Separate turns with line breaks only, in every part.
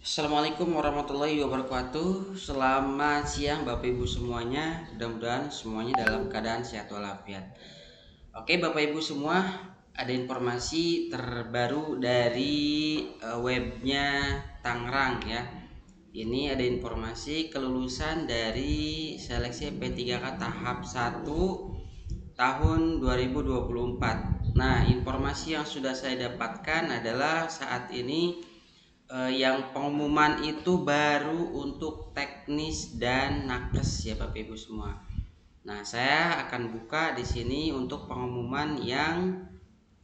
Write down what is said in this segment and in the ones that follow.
Assalamualaikum warahmatullahi wabarakatuh. Selamat siang Bapak Ibu semuanya. Mudah-mudahan semuanya dalam keadaan sehat walafiat. Oke Bapak Ibu semua, ada informasi terbaru dari webnya Tangerang ya. Ini ada informasi kelulusan dari seleksi P3K tahap 1 tahun 2024. Nah, informasi yang sudah saya dapatkan adalah saat ini yang pengumuman itu baru untuk teknis dan nakes ya Bapak Ibu semua. Nah, saya akan buka di sini untuk pengumuman yang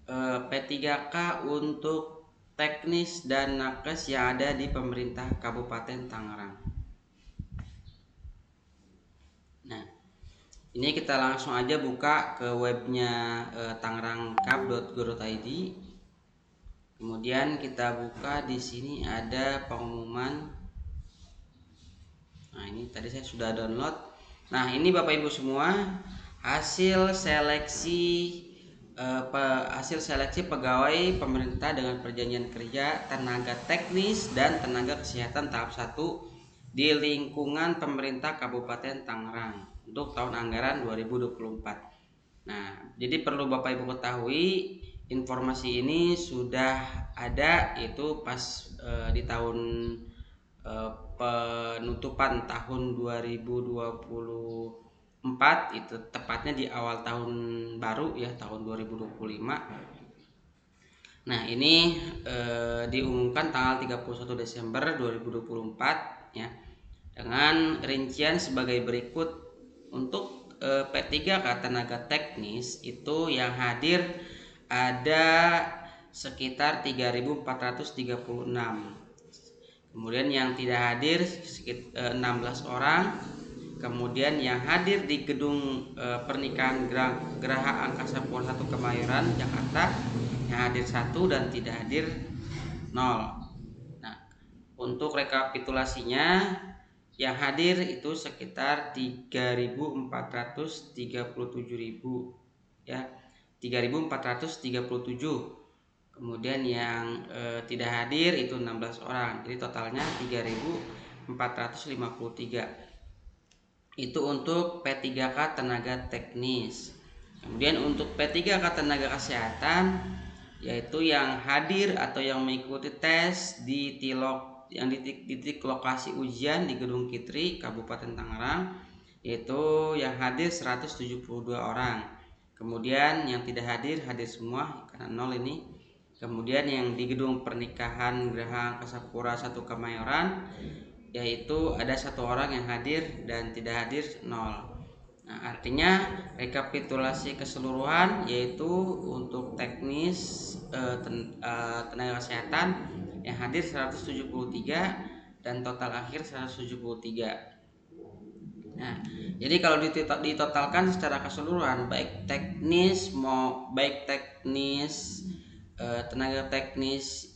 P3K untuk teknis dan nakes yang ada di pemerintah Kabupaten Tangerang. Nah, ini kita langsung aja buka ke webnya tangerangkap.go.id. Kemudian kita buka di sini ada pengumuman. Nah, ini tadi saya sudah download. Nah, ini Bapak Ibu semua hasil seleksi pegawai pemerintah dengan perjanjian kerja tenaga teknis dan tenaga kesehatan tahap 1 di lingkungan pemerintah Kabupaten Tangerang untuk tahun anggaran 2024. Nah, jadi perlu Bapak Ibu ketahui informasi ini sudah ada itu pas di tahun penutupan tahun 2024, itu tepatnya di awal tahun baru ya, tahun 2025. Nah, ini diumumkan tanggal 31 Desember 2024 ya, dengan rincian sebagai berikut. Untuk P3K tenaga teknis itu yang hadir ada sekitar 3.436. Kemudian yang tidak hadir sekitar 16 orang. Kemudian yang hadir di gedung pernikahan Geraha Angkasa Pura 1 Kemayoran Jakarta yang hadir 1 dan tidak hadir 0. Nah, untuk rekapitulasinya yang hadir itu sekitar 3.437.000 ya, 3.437. Kemudian yang tidak hadir itu 16 orang. Jadi totalnya 3.453. Itu untuk P3K tenaga teknis. Kemudian untuk P3K tenaga kesehatan, yaitu yang hadir atau yang mengikuti tes di titik lokasi ujian di Gedung Kitri Kabupaten Tangerang, yaitu yang hadir 172 orang. Kemudian yang tidak hadir semua karena 0 ini. Kemudian yang di gedung pernikahan Geraha Angkasa Pura 1 Kemayoran, yaitu ada 1 orang yang hadir dan tidak hadir 0. Nah, artinya rekapitulasi keseluruhan yaitu untuk teknis tenaga kesehatan yang hadir 173 dan total akhir 173. Nah, jadi kalau ditotalkan secara keseluruhan baik teknis tenaga teknis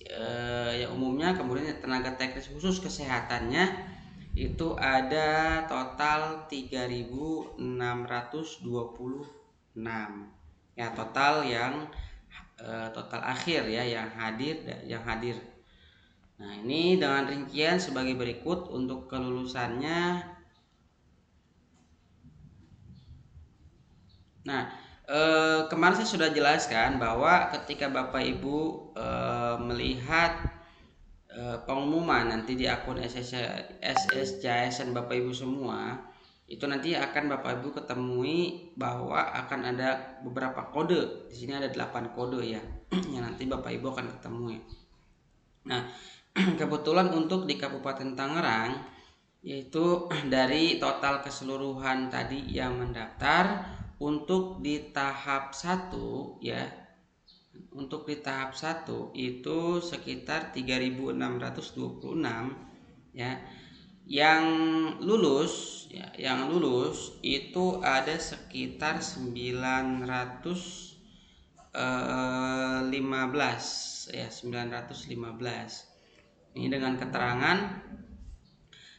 yang umumnya, kemudian tenaga teknis khusus kesehatannya itu ada total 3.626 ya, total yang total akhir ya yang hadir. Nah, ini dengan rincian sebagai berikut untuk kelulusannya. Nah, kemarin saya sudah jelaskan bahwa ketika Bapak Ibu melihat pengumuman nanti di akun SSCASN Bapak Ibu semua, itu nanti akan Bapak Ibu ketemui bahwa akan ada beberapa kode. Di sini ada 8 kode ya yang nanti Bapak Ibu akan ketemui. Nah, kebetulan untuk di Kabupaten Tangerang, yaitu dari total keseluruhan tadi yang mendaftar untuk di tahap 1 ya. Untuk di tahap 1 itu sekitar 3.626 ya. Yang lulus itu ada sekitar 915 ya, 915. Ini dengan keterangan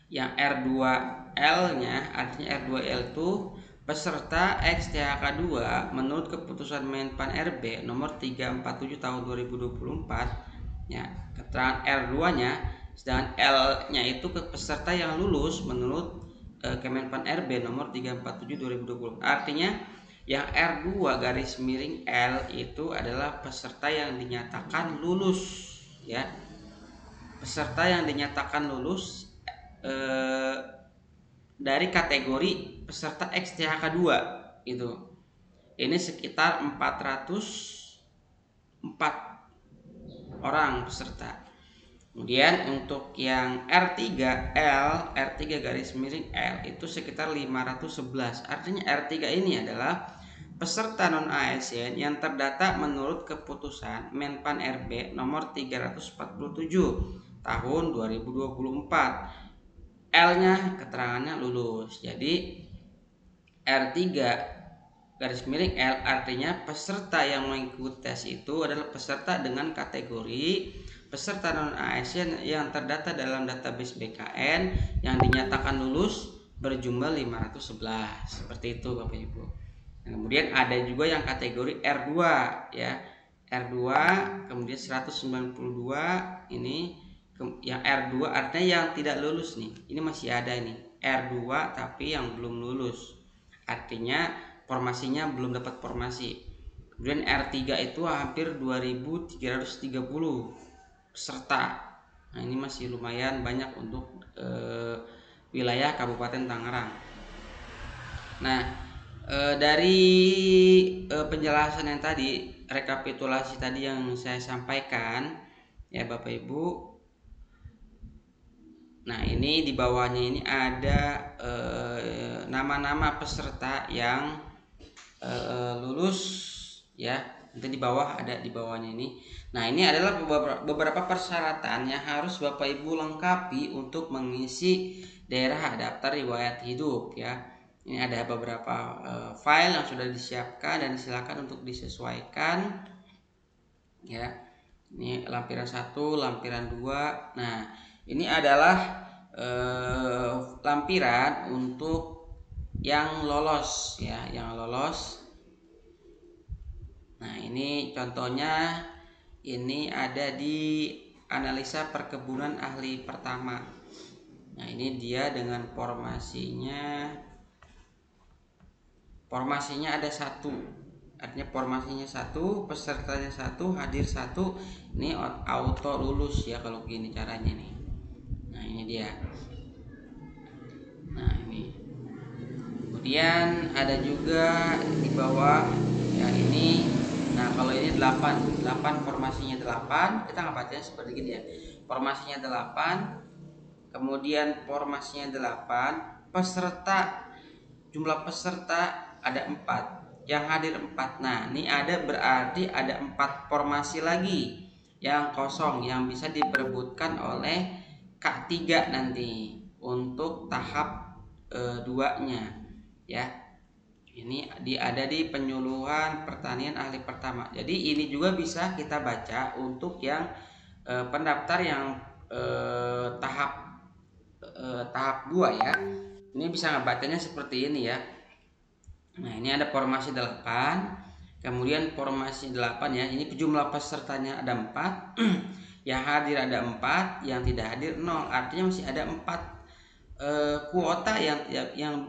yang R2L-nya, artinya R2L itu peserta XTHK 2 menurut keputusan Menpan RB nomor 347 tahun 2024 ya. Keterangan R2-nya Sedangkan L-nya itu ke peserta yang lulus menurut Kemenpan RB nomor 347 2020. Artinya yang R2 garis miring L itu adalah peserta yang dinyatakan lulus ya. Peserta yang dinyatakan lulus dari kategori peserta XTHK 2 itu. Ini sekitar 404 orang peserta. Kemudian untuk yang R3L, R3 garis miring L itu sekitar 511. Artinya R3 ini adalah peserta non ASN yang terdata menurut keputusan Menpan RB nomor 347 tahun 2024. L-nya keterangannya lulus. Jadi R3 garis miring L artinya peserta yang mengikuti tes itu adalah peserta dengan kategori peserta non ASN yang terdata dalam database BKN yang dinyatakan lulus berjumlah 511. Seperti itu Bapak Ibu. Nah, kemudian ada juga yang kategori R2 ya. R2 kemudian 192 ini yang R2 artinya yang tidak lulus nih. Ini masih ada nih. R2 tapi yang belum lulus. Artinya formasinya belum dapat formasi. Kemudian R3 itu hampir 2330 peserta. Nah, ini masih lumayan banyak untuk wilayah Kabupaten Tangerang. Nah, dari penjelasan yang tadi, rekapitulasi tadi yang saya sampaikan ya Bapak Ibu. Nah, ini di bawahnya ini ada nama-nama peserta yang lulus ya. Nanti di bawah ada di bawahnya ini. Nah, ini adalah beberapa persyaratan yang harus Bapak Ibu lengkapi untuk mengisi daerah daftar riwayat hidup ya. Ini ada beberapa file yang sudah disiapkan dan silakan untuk disesuaikan ya. Ini lampiran 1, lampiran 2. Nah, ini adalah lampiran untuk yang lolos ya, yang lolos. Nah, ini contohnya ini ada di analisa perkebunan ahli pertama. Nah, ini dia dengan formasinya ada 1. Artinya formasinya 1, pesertanya 1, hadir 1. Ini auto lulus ya kalau begini caranya nih. Nah, ini dia. Nah, ini. Kemudian ada juga di bawah ya ini. Nah, kalau ini 8 formasinya 8, kita nggak bacanya seperti gini ya. Formasinya 8, kemudian formasinya 8, peserta, jumlah peserta ada 4, yang hadir 4. Nah, ini ada berarti ada 4 formasi lagi yang kosong yang bisa diperebutkan oleh K3 nanti untuk tahap 2-nya ya. Ini ada di penyuluhan pertanian ahli pertama. Jadi ini juga bisa kita baca untuk yang pendaftar yang tahap 2 ya. Ini bisa ngebacanya seperti ini ya. Nah, ini ada formasi 8. Kemudian formasi 8 ya. Ini jumlah pesertanya ada 4. Yang hadir ada 4, yang tidak hadir 0. Artinya masih ada 4 kuota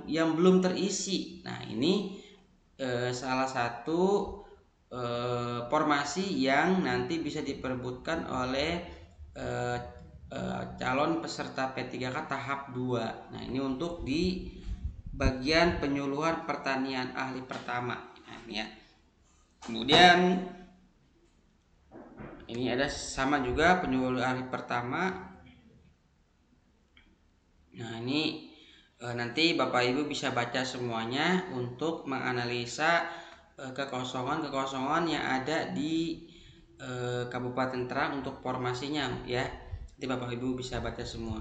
yang belum terisi. Nah, ini salah satu formasi yang nanti bisa diperebutkan oleh calon peserta P3K tahap 2. Nah, ini untuk di bagian penyuluhan pertanian ahli pertama. Nah, ini ya. Kemudian ini ada sama juga penyuluh ahli pertama. Nah, ini nanti Bapak Ibu bisa baca semuanya untuk menganalisa kekosongan yang ada di Kabupaten Tangerang untuk formasinya ya. Nanti Bapak Ibu bisa baca semua.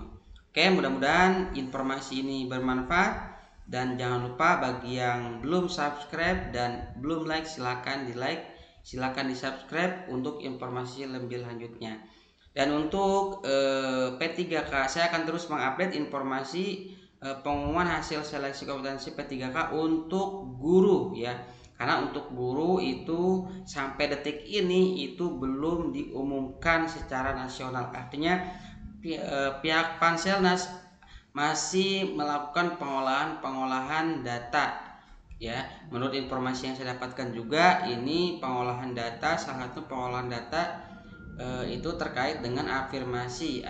Oke, mudah-mudahan informasi ini bermanfaat, dan jangan lupa bagi yang belum subscribe dan belum like, silakan di like, silakan di subscribe untuk informasi lebih lanjutnya. Dan untuk P3K saya akan terus mengupdate informasi pengumuman hasil seleksi kompetensi P3K untuk guru ya. Karena untuk guru itu sampai detik ini itu belum diumumkan secara nasional. Artinya pihak Panselnas masih melakukan pengolahan data ya. Menurut informasi yang saya dapatkan juga, ini pengolahan data, salah satu pengolahan data itu terkait dengan afirmasi.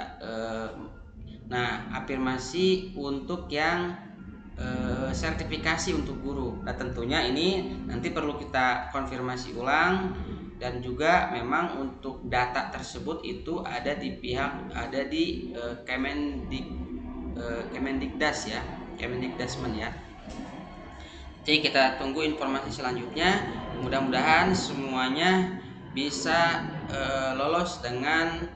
Nah, afirmasi untuk yang sertifikasi untuk guru. Nah, tentunya ini nanti perlu kita konfirmasi ulang, dan juga memang untuk data tersebut itu ada di Kemendikdas ya, Kemendikdasmen ya. Jadi kita tunggu informasi selanjutnya. Mudah-mudahan semuanya bisa lolos dengan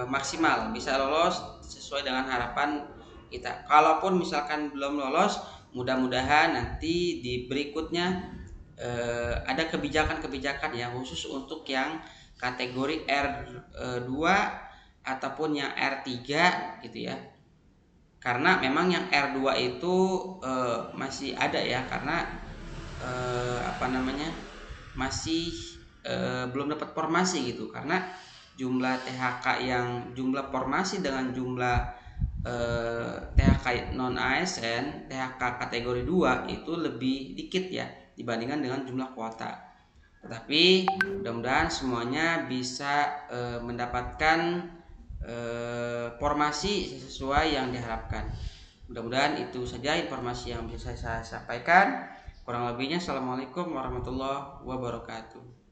maksimal, bisa lolos sesuai dengan harapan kita. Kalaupun misalkan belum lolos, mudah-mudahan nanti di berikutnya ada kebijakan-kebijakan yang khusus untuk yang kategori R2 ataupun yang R3 gitu ya. Karena memang yang R2 itu masih ada ya, karena masih belum dapat formasi gitu, karena jumlah THK jumlah formasi dengan jumlah THK non ASN, THK kategori 2 itu lebih dikit ya dibandingkan dengan jumlah kuota. Tetapi mudah-mudahan semuanya bisa mendapatkan formasi sesuai yang diharapkan. Mudah-mudahan itu saja informasi yang bisa saya sampaikan. Kurang lebihnya, assalamualaikum warahmatullahi wabarakatuh.